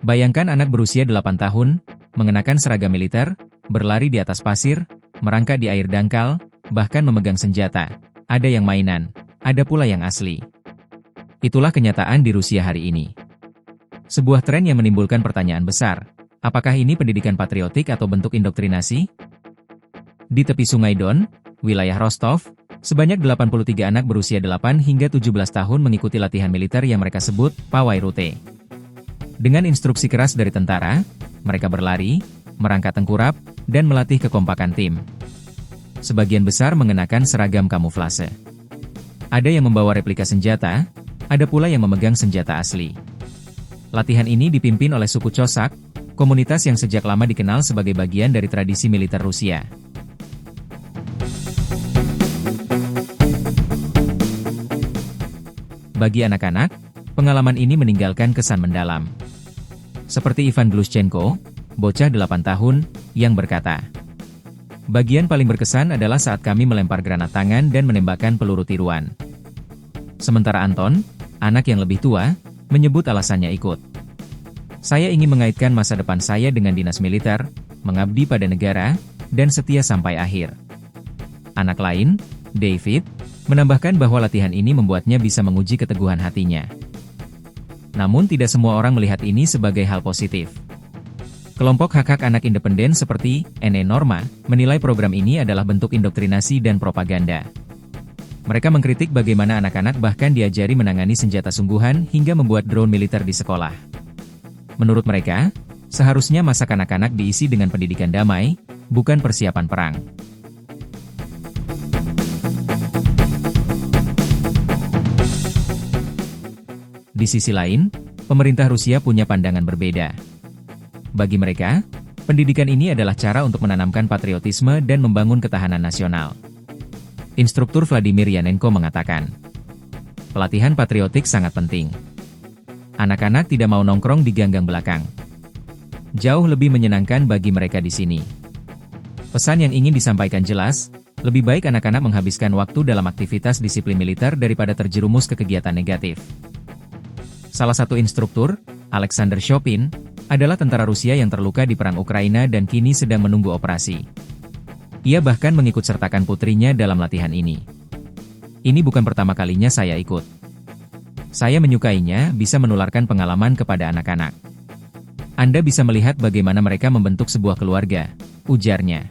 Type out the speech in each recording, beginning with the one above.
Bayangkan anak berusia 8 tahun, mengenakan seragam militer, berlari di atas pasir, merangkak di air dangkal, bahkan memegang senjata. Ada yang mainan, ada pula yang asli. Itulah kenyataan di Rusia hari ini. Sebuah tren yang menimbulkan pertanyaan besar. Apakah ini pendidikan patriotik atau bentuk indoktrinasi? Di tepi Sungai Don, wilayah Rostov, sebanyak 83 anak berusia 8 hingga 17 tahun mengikuti latihan militer yang mereka sebut pawai rute. Dengan instruksi keras dari tentara, mereka berlari, merangkak tengkurap, dan melatih kekompakan tim. Sebagian besar mengenakan seragam kamuflase. Ada yang membawa replika senjata, ada pula yang memegang senjata asli. Latihan ini dipimpin oleh suku Cosak, komunitas yang sejak lama dikenal sebagai bagian dari tradisi militer Rusia. Bagi anak-anak, pengalaman ini meninggalkan kesan mendalam. Seperti Ivan Glushchenko, bocah 8 tahun, yang berkata, "Bagian paling berkesan adalah saat kami melempar granat tangan dan menembakkan peluru tiruan." Sementara Anton, anak yang lebih tua, menyebut alasannya ikut. "Saya ingin mengaitkan masa depan saya dengan dinas militer, mengabdi pada negara, dan setia sampai akhir." Anak lain, David, menambahkan bahwa latihan ini membuatnya bisa menguji keteguhan hatinya. Namun tidak semua orang melihat ini sebagai hal positif. Kelompok hak-hak anak independen seperti NE Norma menilai program ini adalah bentuk indoktrinasi dan propaganda. Mereka mengkritik bagaimana anak-anak bahkan diajari menangani senjata sungguhan hingga membuat drone militer di sekolah. Menurut mereka, seharusnya masa kanak-kanak diisi dengan pendidikan damai, bukan persiapan perang. Di sisi lain, pemerintah Rusia punya pandangan berbeda. Bagi mereka, pendidikan ini adalah cara untuk menanamkan patriotisme dan membangun ketahanan nasional. Instruktur Vladimir Yanenko mengatakan, pelatihan patriotik sangat penting. Anak-anak tidak mau nongkrong di ganggang belakang. Jauh lebih menyenangkan bagi mereka di sini. Pesan yang ingin disampaikan jelas, lebih baik anak-anak menghabiskan waktu dalam aktivitas disiplin militer daripada terjerumus ke kegiatan negatif. Salah satu instruktur, Alexander Shopin, adalah tentara Rusia yang terluka di perang Ukraina dan kini sedang menunggu operasi. Ia bahkan mengikut sertakan putrinya dalam latihan ini. "Ini bukan pertama kalinya saya ikut. Saya menyukainya, bisa menularkan pengalaman kepada anak-anak. Anda bisa melihat bagaimana mereka membentuk sebuah keluarga," ujarnya.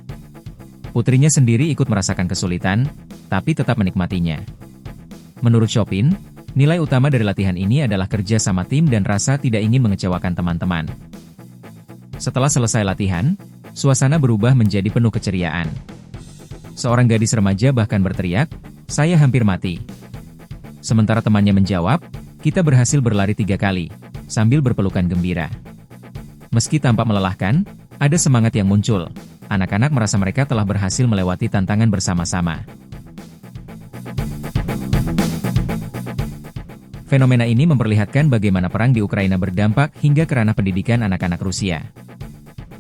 Putrinya sendiri ikut merasakan kesulitan, tapi tetap menikmatinya. Menurut Shopin, nilai utama dari latihan ini adalah kerja sama tim dan rasa tidak ingin mengecewakan teman-teman. Setelah selesai latihan, suasana berubah menjadi penuh keceriaan. Seorang gadis remaja bahkan berteriak, "Saya hampir mati." Sementara temannya menjawab, "Kita berhasil berlari 3 kali," sambil berpelukan gembira. Meski tampak melelahkan, ada semangat yang muncul. Anak-anak merasa mereka telah berhasil melewati tantangan bersama-sama. Fenomena ini memperlihatkan bagaimana perang di Ukraina berdampak hingga ke ranah pendidikan anak-anak Rusia.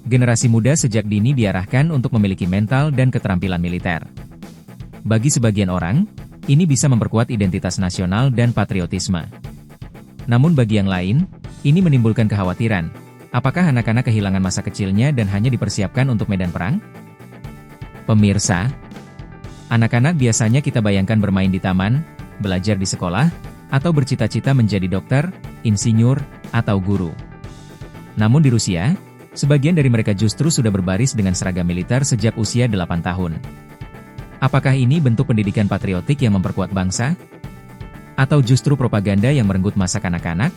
Generasi muda sejak dini diarahkan untuk memiliki mental dan keterampilan militer. Bagi sebagian orang, ini bisa memperkuat identitas nasional dan patriotisme. Namun bagi yang lain, ini menimbulkan kekhawatiran. Apakah anak-anak kehilangan masa kecilnya dan hanya dipersiapkan untuk medan perang? Pemirsa, anak-anak biasanya kita bayangkan bermain di taman, belajar di sekolah, atau bercita-cita menjadi dokter, insinyur, atau guru. Namun di Rusia, sebagian dari mereka justru sudah berbaris dengan seragam militer sejak usia 8 tahun. Apakah ini bentuk pendidikan patriotik yang memperkuat bangsa? Atau justru propaganda yang merenggut masa kanak-kanak?